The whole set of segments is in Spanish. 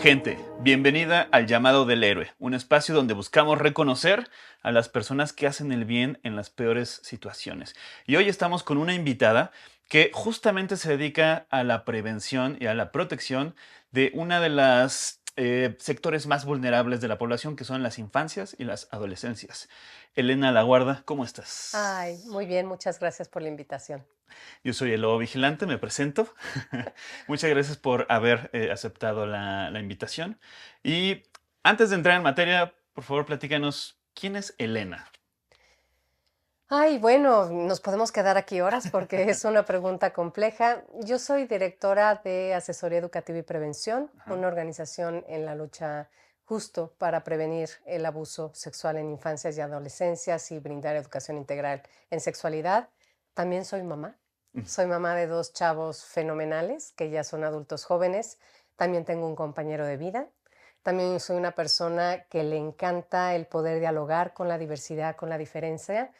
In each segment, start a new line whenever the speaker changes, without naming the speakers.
Gente, bienvenida al Llamado del Héroe, un espacio donde buscamos reconocer a las personas que hacen el bien en las peores situaciones. Y hoy estamos con una invitada que justamente se dedica a la prevención y a la protección de una de las sectores más vulnerables de la población, que son las infancias y las adolescencias. Elena Laguarda, ¿cómo
Ay,
estás?
muy bien, muchas gracias por la invitación.
Yo soy el Lobo Vigilante, me presento. Muchas gracias por haber aceptado la invitación. Y antes de entrar en materia, por favor, platícanos, ¿quién es Elena?
Ay, bueno, nos podemos quedar aquí horas porque es una pregunta compleja. Yo soy directora de Asesoría Educativa y Prevención,
Ajá.
una organización en la lucha justo para prevenir el abuso sexual en infancias y adolescencias y brindar educación integral en sexualidad. También soy mamá.
Mm.
Soy mamá de dos chavos fenomenales que ya son adultos jóvenes. También tengo un compañero de vida. También soy una persona que le encanta el poder dialogar con la diversidad, con la diferencia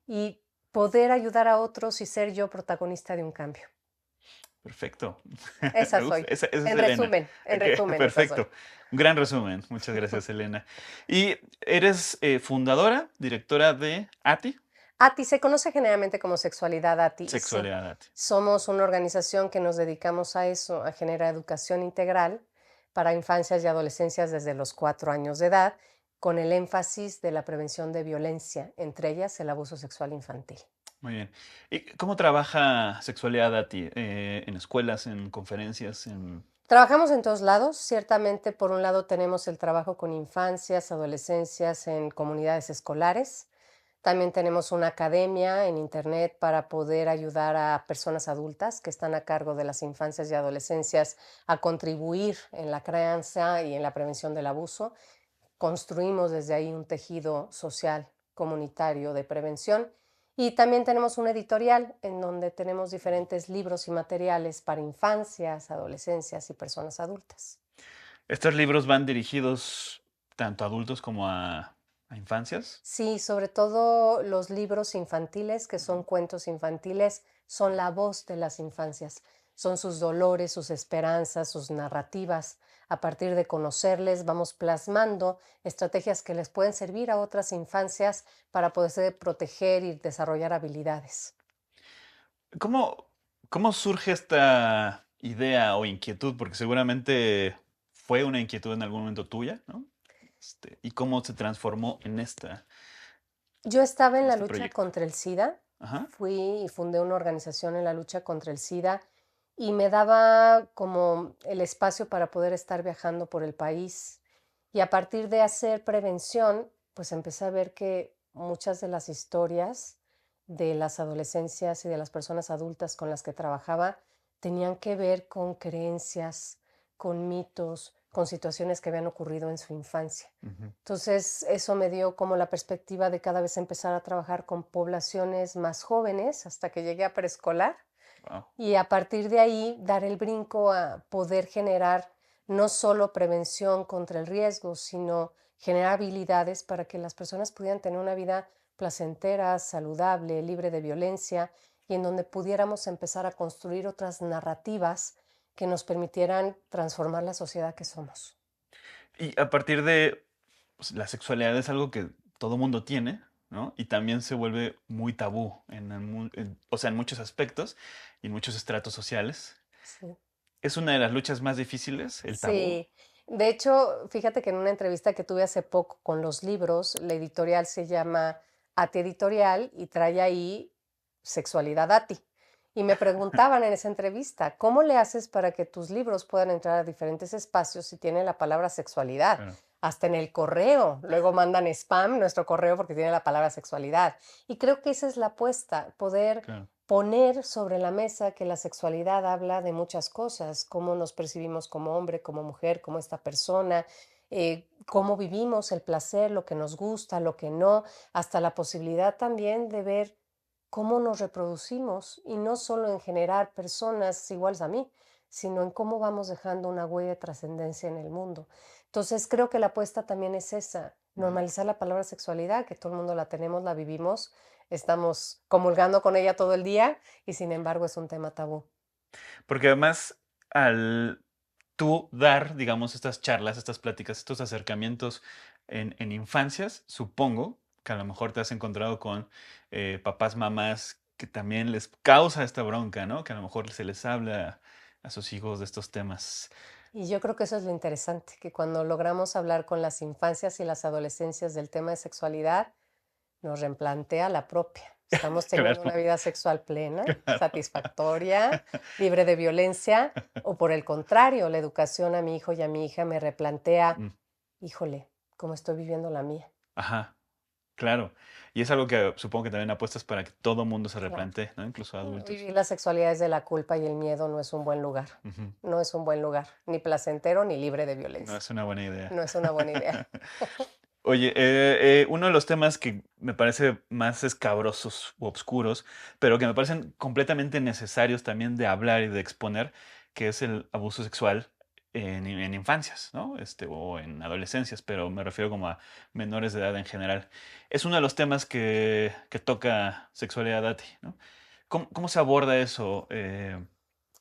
y poder ayudar a otros y ser yo protagonista de un cambio.
Perfecto.
Esa
Me gusta.
soy.
Esa es Elena.
En
Ok,
resumen, esa soy.
perfecto. Un gran resumen. Muchas gracias, Elena. Y eres fundadora, directora de ATI,
ATI se conoce generalmente como Sexualidad ATI, sí.
Sexualidad ATI.
Somos una organización que nos dedicamos a eso, a generar educación integral para infancias y adolescencias desde los 4 años de edad, con el énfasis de la prevención de violencia, entre ellas el abuso sexual infantil.
Muy bien. ¿Y cómo trabaja Sexualidad ATI? ¿En escuelas, en conferencias, en...
Trabajamos en todos lados. Ciertamente, por un lado, tenemos el trabajo con infancias, adolescencias en comunidades escolares. También tenemos una academia en Internet para poder ayudar a personas adultas que están a cargo de las infancias y adolescencias a contribuir en la crianza y en la prevención del abuso. Construimos desde ahí un tejido social comunitario de prevención. Y también tenemos una editorial en donde tenemos diferentes libros y materiales para infancias, adolescencias y personas adultas.
¿Estos libros van dirigidos tanto a adultos como a infancias?
Sí, sobre todo los libros infantiles, que son cuentos infantiles, son la voz de las infancias, son sus dolores, sus esperanzas, sus narrativas. A partir de conocerles, vamos plasmando estrategias que les pueden servir a otras infancias para poderse proteger y desarrollar habilidades.
¿Cómo, cómo surge esta idea o inquietud? Porque seguramente fue una inquietud en algún momento tuya, ¿no? ¿Y cómo se transformó
Yo estaba en
en
la
este
lucha
proyecto?
contra el SIDA,
Ajá.
fui y fundé una organización en la lucha contra el SIDA y me daba como el espacio para poder estar viajando por el país. Y a partir de hacer prevención, pues empecé a ver que muchas de las historias de las adolescencias y de las personas adultas con las que trabajaba tenían que ver con creencias, con mitos, con situaciones que habían ocurrido en su infancia.
Ujú.
Entonces, eso me dio como la perspectiva de cada vez empezar a trabajar con poblaciones más jóvenes hasta que llegué a preescolar
Wow.
y a partir de ahí dar el brinco a poder generar no solo prevención contra el riesgo, sino generar habilidades para que las personas pudieran tener una vida placentera, saludable, libre de violencia y en donde pudiéramos empezar a construir otras narrativas que nos permitieran transformar la sociedad que somos.
Y a partir de pues, la sexualidad es algo que todo mundo tiene, ¿no? Y también se vuelve muy tabú o sea, en muchos aspectos y en muchos estratos sociales.
Sí.
Es una de las luchas más difíciles, el tabú.
Sí, de hecho, fíjate que en una entrevista que tuve hace poco con los libros, la editorial se llama Ati Editorial y trae ahí Sexualidad Ati. Y me preguntaban en esa entrevista, ¿cómo le haces para que tus libros puedan entrar a diferentes espacios si tiene la palabra sexualidad?
Claro,
Hasta en el correo. Luego mandan spam nuestro correo porque tiene la palabra sexualidad. Y creo que esa es la apuesta, poder
claro.
poner sobre la mesa que la sexualidad habla de muchas cosas, cómo nos percibimos como hombre, como mujer, como esta persona, cómo vivimos el placer, lo que nos gusta, lo que no, hasta la posibilidad también de ver cómo nos reproducimos y no solo en generar personas iguales a mí, sino en cómo vamos dejando una huella de trascendencia en el mundo. Entonces creo que la apuesta también es esa,
Ujú.
normalizar la palabra sexualidad, que todo el mundo la tenemos, la vivimos, estamos comulgando con ella todo el día y sin embargo es un tema tabú.
Porque además, al tú dar, digamos, estas charlas, estas pláticas, estos acercamientos en infancias, supongo que a lo mejor te has encontrado con papás, mamás que también les causa esta bronca, ¿no? Que a lo mejor se les habla a sus hijos de estos temas.
Y yo creo que eso es lo interesante, que cuando logramos hablar con las infancias y las adolescencias del tema de sexualidad, nos replantea la propia. ¿Estamos teniendo una
Claro,
vida sexual plena,
claro.
satisfactoria, libre de violencia? O por el contrario, la educación a mi hijo y a mi hija me replantea,
Mm,
híjole, ¿cómo estoy viviendo la mía?
ajá, claro. Y es algo que supongo que también apuestas para que todo mundo se
Claro.
replantee, ¿no? Incluso adultos.
Vivir la sexualidad desde la culpa y el miedo no es un buen lugar.
Ujú.
No es un buen lugar, ni placentero ni libre de
No
violencia.
es una buena idea.
No es una buena idea.
Oye, uno de los temas que me parece más escabrosos u obscuros, pero que me parecen completamente necesarios también de hablar y de exponer, que es el abuso sexual en infancias, ¿no? O en adolescencias, pero me refiero como a menores de edad en general. Es uno de los temas que toca sexualidad a ti, ¿no? ¿Cómo se aborda eso?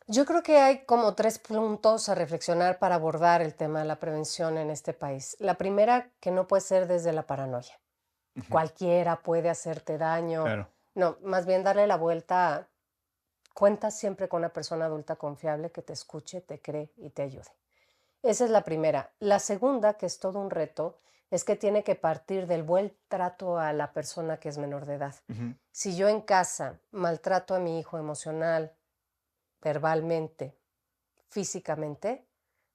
Yo creo que hay como 3 puntos a reflexionar para abordar el tema de la prevención en este país. La primera, que no puede ser desde la paranoia.
Ujú,
Cualquiera puede hacerte daño.
claro.
No, más bien darle la vuelta a cuenta siempre con una persona adulta confiable que te escuche, te cree y te ayude. Esa es la primera. La segunda, que es todo un reto, es que tiene que partir del buen trato a la persona que es menor de edad.
Ujú,
Si yo en casa maltrato a mi hijo emocional, verbalmente, físicamente,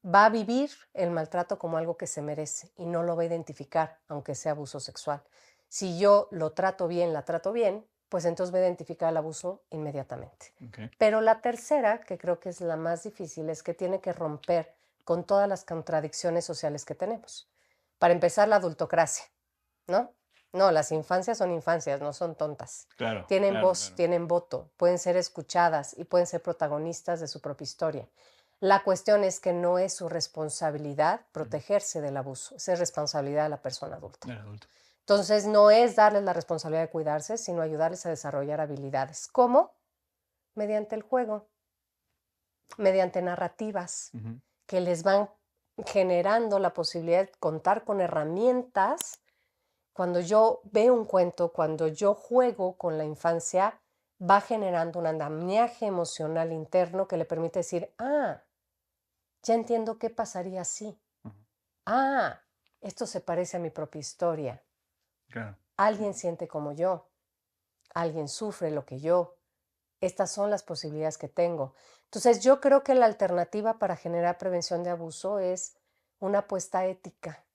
va a vivir el maltrato como algo que se merece y no lo va a identificar, aunque sea abuso sexual. Si yo lo trato bien, la trato bien, pues entonces va a identificar el abuso inmediatamente.
ok.
Pero la tercera, que creo que es la más difícil, es que tiene que romper con todas las contradicciones sociales que tenemos. Para empezar, la adultocracia, ¿no? No, las infancias son infancias, no son tontas.
Claro,
Tienen
claro,
voz,
claro.
tienen voto, pueden ser escuchadas y pueden ser protagonistas de su propia historia. La cuestión es que no es su responsabilidad
Ujú,
protegerse del abuso, es responsabilidad de la persona adulta.
del adulto.
Entonces, no es darles la responsabilidad de cuidarse, sino ayudarles a desarrollar habilidades. ¿Cómo? Mediante el juego, mediante narrativas
Ujú,
que les van generando la posibilidad de contar con herramientas. Cuando yo veo un cuento, cuando yo juego con la infancia, va generando un andamiaje emocional interno que le permite decir, ah, ya entiendo qué pasaría así.
ujú,
Ah, esto se parece a mi propia historia.
claro.
Alguien siente como yo, alguien sufre lo que yo. Estas son las posibilidades que tengo. Entonces, yo creo que la alternativa para generar prevención de abuso es una apuesta ética,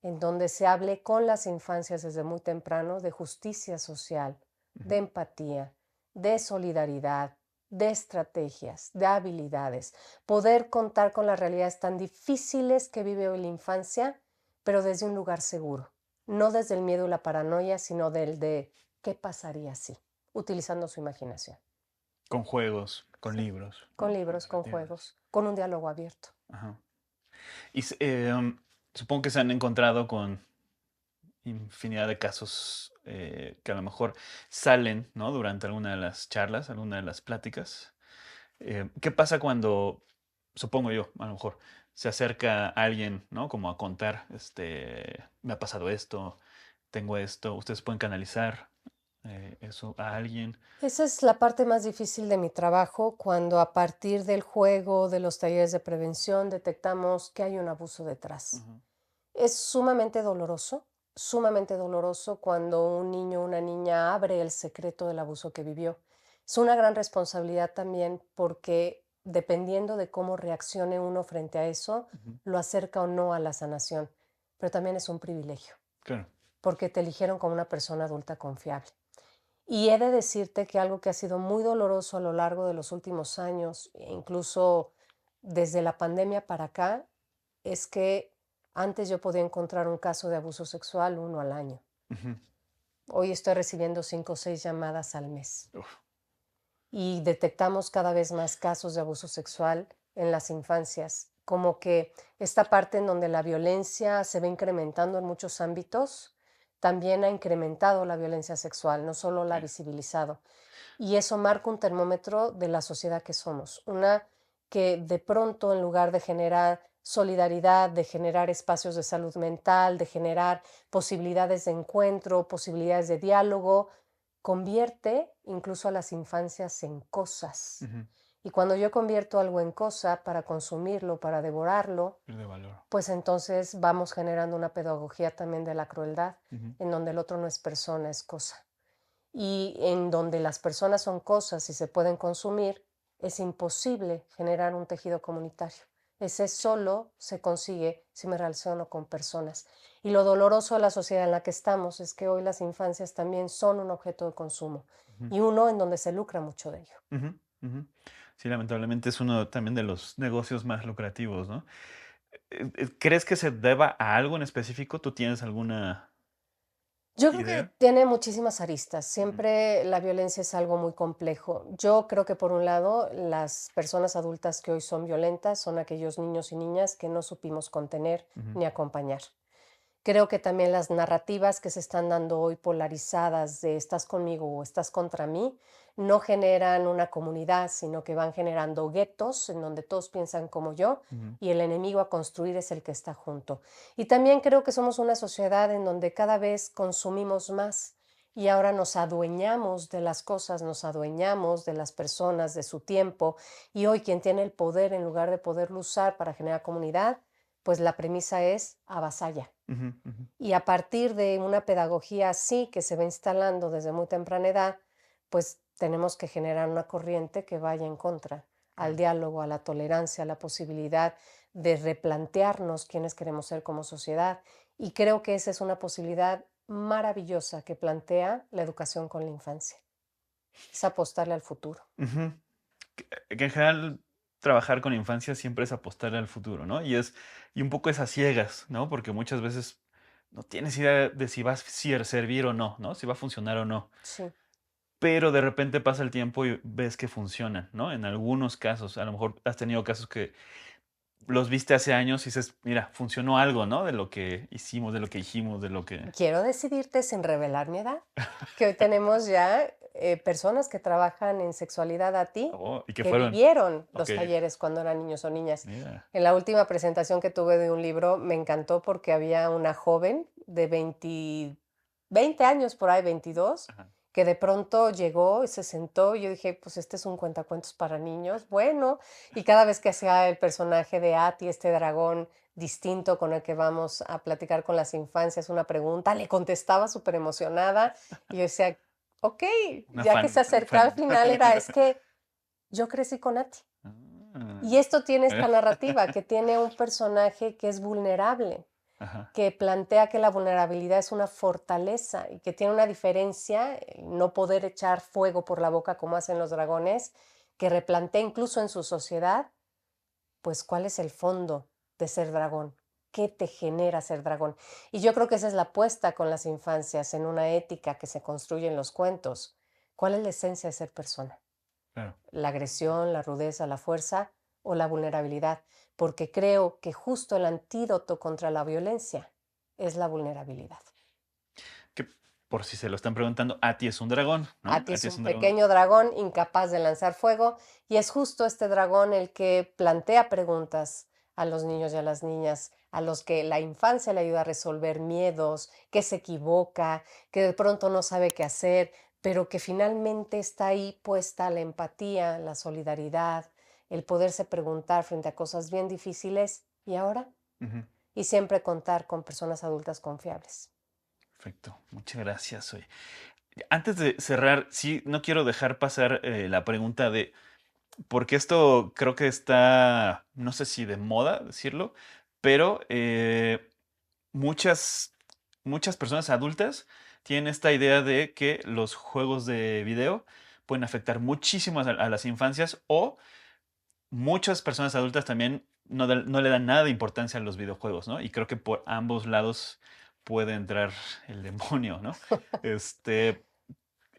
en donde se hable con las infancias desde muy temprano de justicia social,
Ujú,
de empatía, de solidaridad, de estrategias, de habilidades, poder contar con las realidades tan difíciles que vive hoy la infancia, pero desde un lugar seguro, no desde el miedo y la paranoia, sino del de qué pasaría si, utilizando su imaginación,
con juegos, con
sí,
libros,
con
¿no? Con
libros, con
narrativas.
juegos, con un diálogo abierto.
Ajá. Y supongo que se han encontrado con infinidad de casos que a lo mejor salen, ¿no? Durante alguna de las charlas, alguna de las pláticas. ¿Qué pasa cuando, supongo yo, a lo mejor, se acerca alguien, ¿no? Como a contar, me ha pasado esto, tengo esto, ustedes pueden canalizar eso a alguien.
Esa es la parte más difícil de mi trabajo, cuando a partir del juego, de los talleres de prevención, detectamos que hay un abuso detrás.
Ujú,
Es sumamente doloroso cuando un niño o una niña abre el secreto del abuso que vivió. Es una gran responsabilidad también porque dependiendo de cómo reaccione uno frente a eso,
ujú,
lo acerca o no a la sanación. Pero también es un privilegio,
claro.
porque te eligieron como una persona adulta confiable. Y he de decirte que algo que ha sido muy doloroso a lo largo de los últimos años, e incluso desde la pandemia para acá, es que antes yo podía encontrar un caso de abuso sexual uno al año.
Ujú,
Hoy estoy recibiendo 5 o 6 llamadas al mes
uf,
y detectamos cada vez más casos de abuso sexual en las infancias, como que esta parte en donde la violencia se va incrementando en muchos ámbitos, también ha incrementado la violencia sexual, no solo la ha
sí,
visibilizado. Y eso marca un termómetro de la sociedad que somos, una que de pronto en lugar de generar solidaridad, de generar espacios de salud mental, de generar posibilidades de encuentro, posibilidades de diálogo, convierte incluso a las infancias en cosas.
Ujú.
Y cuando yo convierto algo en cosa para consumirlo, para devorarlo,
Pierde valor.
pues entonces vamos generando una pedagogía también de la crueldad,
Ujú.
en donde el otro no es persona, es cosa. Y en donde las personas son cosas y se pueden consumir, es imposible generar un tejido comunitario. Ese solo se consigue si me relaciono con personas. Y lo doloroso de la sociedad en la que estamos es que hoy las infancias también son un objeto de consumo
Ujú.
y uno en donde se lucra mucho de ello.
Ujú, ujú. Sí, lamentablemente es uno también de los negocios más lucrativos, ¿no? ¿Crees que se deba a algo en específico? ¿Tú tienes alguna
Yo creo que
idea?
tiene muchísimas aristas.
Ujú,
Siempre la violencia es algo muy complejo. Yo creo que por un lado, las personas adultas que hoy son violentas son aquellos niños y niñas que no supimos contener
ujú,
ni acompañar. Creo que también las narrativas que se están dando hoy polarizadas de estás conmigo o estás contra mí, no generan una comunidad, sino que van generando guetos en donde todos piensan como yo
ujú,
y el enemigo a construir es el que está junto. Y también creo que somos una sociedad en donde cada vez consumimos más y ahora nos adueñamos de las cosas, nos adueñamos de las personas, de su tiempo y hoy quien tiene el poder en lugar de poderlo usar para generar comunidad, pues la premisa es avasalla.
ujú, ujú.
Y a partir de una pedagogía así que se va instalando desde muy temprana edad, pues tenemos que generar una corriente que vaya en contra al
Claro.
diálogo, a la tolerancia, a la posibilidad de replantearnos quiénes queremos ser como sociedad. Y creo que esa es una posibilidad maravillosa que plantea la educación con la infancia. Es apostarle al futuro.
Ujú. Que en general trabajar con infancia siempre es apostar al futuro, ¿no? Y un poco es a ciegas, ¿no? Porque muchas veces no tienes idea de si va a servir o no, ¿no? Si va a funcionar o no.
Sí.
Pero de repente pasa el tiempo y ves que funcionan, ¿no? En algunos casos, a lo mejor has tenido casos que los viste hace años y dices, mira, funcionó algo, ¿no? De lo que hicimos, de lo que dijimos, de lo que...
Quiero decidirte sin revelar mi edad, que hoy tenemos ya personas que trabajan en sexualidad a ti,
Oh, y que
que
fueron.
vivieron
Ok,
los talleres cuando eran niños o niñas.
mira.
En la última presentación que tuve de un libro me encantó porque había una joven de 20 años por ahí, 22,
Ajá.
que de pronto llegó y se sentó y yo dije, pues este es un cuentacuentos para niños, bueno, y cada vez que hacía el personaje de Ati, este dragón distinto con el que vamos a platicar con las infancias, una pregunta, le contestaba súper emocionada y yo decía, ok,
Una
ya que se
un
acercaba al
fan.
final era, es que yo crecí con Ati. Y
Ah.
esto tiene esta narrativa, que tiene un personaje que es vulnerable,
Ajá.
que plantea que la vulnerabilidad es una fortaleza y que tiene una diferencia, no poder echar fuego por la boca como hacen los dragones, que replantea incluso en su sociedad, pues cuál es el fondo de ser dragón, qué te genera ser dragón. Y yo creo que esa es la apuesta con las infancias en una ética que se construye en los cuentos. ¿Cuál es la esencia de ser persona?
Claro.
¿La agresión, la rudeza, la fuerza o la vulnerabilidad? Porque creo que justo el antídoto contra la violencia es la vulnerabilidad.
Que por si se lo están preguntando, Ati es un dragón, ¿no?
Ati es
Ati es
un
un dragón.
pequeño dragón incapaz de lanzar fuego y es justo este dragón el que plantea preguntas a los niños y a las niñas, a los que la infancia le ayuda a resolver miedos, que se equivoca, que de pronto no sabe qué hacer, pero que finalmente está ahí puesta la empatía, la solidaridad, el poderse preguntar frente a cosas bien difíciles y ahora,
Ujú.
y siempre contar con personas adultas confiables.
Perfecto. Muchas gracias. Oye. Antes de cerrar, sí, no quiero dejar pasar la pregunta de, porque esto creo que está, no sé si de moda decirlo, pero muchas, muchas personas adultas tienen esta idea de que los juegos de video pueden afectar muchísimo a las infancias o muchas personas adultas también no le dan nada de importancia a los videojuegos, ¿no? Y creo que por ambos lados puede entrar el demonio, ¿no? Este,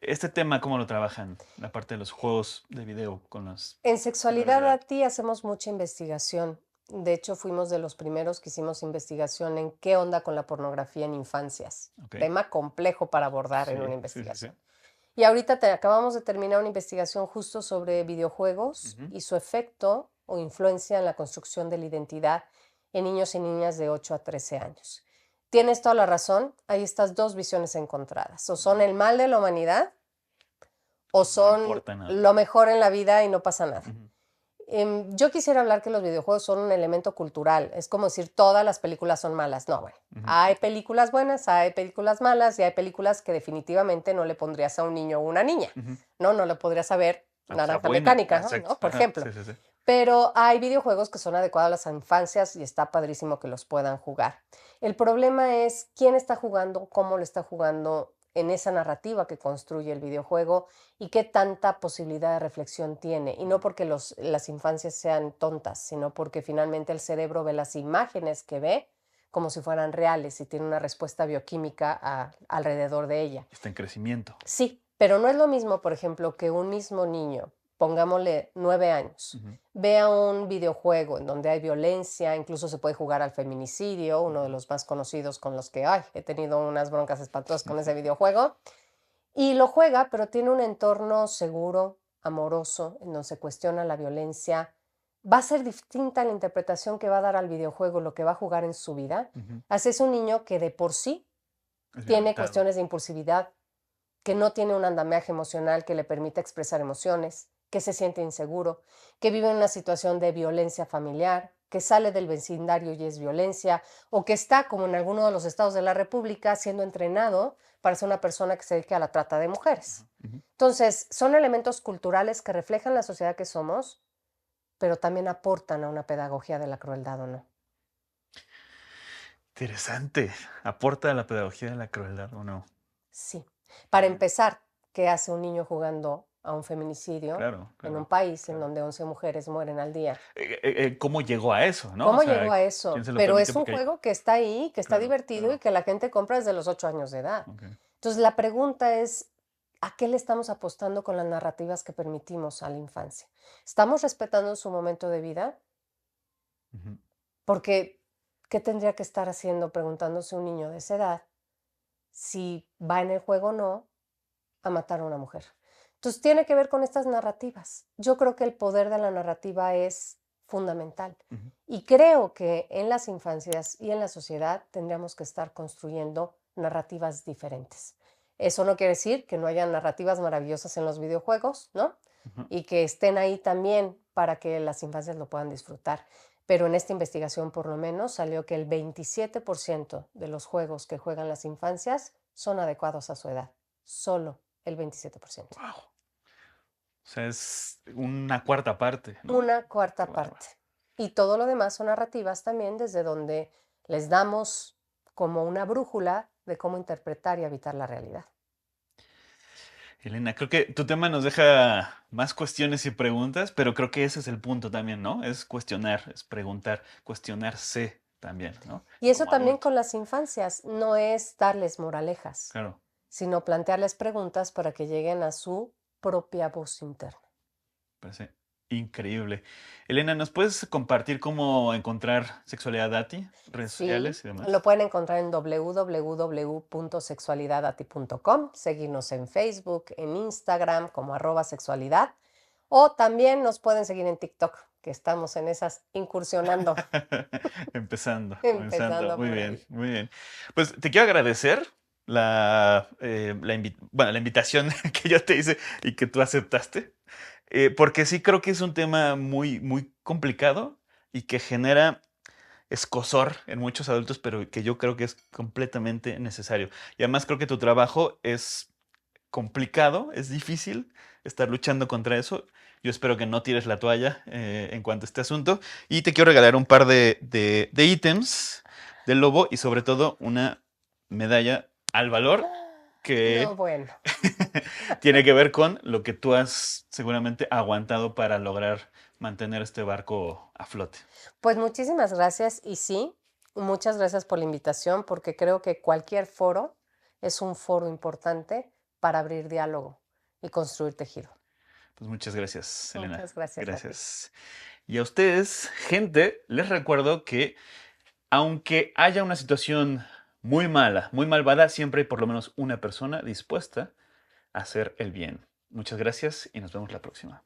este tema, ¿cómo lo trabajan? La parte de los juegos de video con las
En
menores de
sexualidad
edad.
a ti hacemos mucha investigación. De hecho, fuimos de los primeros que hicimos investigación en qué onda con la pornografía en infancias.
Ok.
Tema complejo para abordar en una
Sí, sí, sí, sí.
investigación. Y ahorita acabamos de terminar una investigación justo sobre videojuegos
Ujú.
y su efecto o influencia en la construcción de la identidad en niños y niñas de 8 a 13 años. Tienes toda la razón, hay estas dos visiones encontradas. O son el mal de la humanidad o
No
son
aporta nada.
lo mejor en la vida y no pasa nada.
Ujú.
Yo quisiera hablar que los videojuegos son un elemento cultural. Es como decir todas las películas son malas. No, bueno,
Ujú.
hay películas buenas, hay películas malas y hay películas que definitivamente no le pondrías a un niño o una niña.
Ujú.
No le podrías saber
Aunque sea
Naranja
buena.
Mecánica,
Exacto.
¿no? Por
Ajá.
ejemplo.
Sí, sí, sí.
Pero hay videojuegos que son adecuados a las infancias y está padrísimo que los puedan jugar. El problema es quién está jugando, cómo lo está jugando en esa narrativa que construye el videojuego y qué tanta posibilidad de reflexión tiene. Y no porque las infancias sean tontas, sino porque finalmente el cerebro ve las imágenes que ve como si fueran reales y tiene una respuesta bioquímica alrededor de ella.
Está en crecimiento.
Sí, pero no es lo mismo, por ejemplo, que un mismo niño, pongámosle 9 años,
Ujú.
vea un videojuego en donde hay violencia, incluso se puede jugar al feminicidio, uno de los más conocidos con los que he tenido unas broncas espantosas con ese videojuego, y lo juega, pero tiene un entorno seguro, amoroso, en donde se cuestiona la violencia. Va a ser distinta la interpretación que va a dar al videojuego, lo que va a jugar en su vida.
Ujú.
Así es un niño que de por sí
Es
tiene
violentado.
cuestiones de impulsividad, que no tiene un andamiaje emocional que le permita expresar emociones, que se siente inseguro, que vive en una situación de violencia familiar, que sale del vecindario y es violencia, o que está, como en alguno de los estados de la República, siendo entrenado para ser una persona que se dedique a la trata de mujeres.
Ujú.
Entonces, son elementos culturales que reflejan la sociedad que somos, pero también aportan a una pedagogía de la crueldad o no.
Interesante. ¿Aporta a la pedagogía de la crueldad o no?
Sí. Para
Bien.
empezar, ¿qué hace un niño jugando a un feminicidio
Claro,
en un
claro,
país en
claro.
donde 11 mujeres mueren al día?
¿Cómo llegó a eso, no? O
¿Cómo
sea,
llegó a
¿quién
eso?
se lo
Pero
permite?
es un
Porque
juego que está ahí, que está
claro,
divertido y
claro.
que la gente compra desde los 8 años de edad.
Okey.
Entonces, la pregunta es, ¿a qué le estamos apostando con las narrativas que permitimos a la infancia? ¿Estamos respetando su momento de vida?
Ujú.
Porque, ¿qué tendría que estar haciendo preguntándose un niño de esa edad si va en el juego o no a matar a una mujer? Entonces, tiene que ver con estas narrativas. Yo creo que el poder de la narrativa es fundamental.
Ujú.
Y creo que en las infancias y en la sociedad tendríamos que estar construyendo narrativas diferentes. Eso no quiere decir que no haya narrativas maravillosas en los videojuegos, ¿no?
Ujú.
Y que estén ahí también para que las infancias lo puedan disfrutar. Pero en esta investigación por lo menos salió que el 27% de los juegos que juegan las infancias son adecuados a su edad. Solo el 27%.
Guau. O sea, es una cuarta parte, ¿no?
Una
Qué
cuarta
bárbaro.
parte. Y todo lo demás son narrativas también desde donde les damos como una brújula de cómo interpretar y habitar la realidad.
Elena, creo que tu tema nos deja más cuestiones y preguntas, pero creo que ese es el punto también, ¿no? Es cuestionar, es preguntar, cuestionarse también, ¿no?
Y eso
Como
también
adulto,
con las infancias, no es darles moralejas,
claro.
sino plantearles preguntas para que lleguen a su propia voz interna.
Parece increíble. Elena, ¿nos puedes compartir cómo encontrar Sexualidad Dati, redes
Sí,
sociales y
lo
demás?
pueden encontrar en www.sexualidadati.com, seguirnos en Facebook, en Instagram como @sexualidad, o también nos pueden seguir en TikTok, que estamos en esas incursionando,
Empezando, empezando.
empezando
Muy
por
bien,
ahí.
muy bien. Pues te quiero agradecer bueno, la invitación que yo te hice y que tú aceptaste, porque sí creo que es un tema muy, muy complicado y que genera escozor en muchos adultos, pero que yo creo que es completamente necesario. Y además creo que tu trabajo es complicado, es difícil estar luchando contra eso. Yo espero que no tires la toalla en cuanto a este asunto. Y te quiero regalar un par de ítems del lobo y sobre todo una medalla al valor
No,
que
bueno,
tiene que ver con lo que tú has seguramente aguantado para lograr mantener este barco a flote.
pues muchísimas gracias y sí, muchas gracias por la invitación porque creo que cualquier foro es un foro importante para abrir diálogo y construir tejido.
Pues muchas gracias, Elena.
Muchas gracias a ti.
Gracias. Y a ustedes, gente, les recuerdo que aunque haya una situación muy mala, muy malvada, siempre hay por lo menos una persona dispuesta a hacer el bien. Muchas gracias y nos vemos la próxima.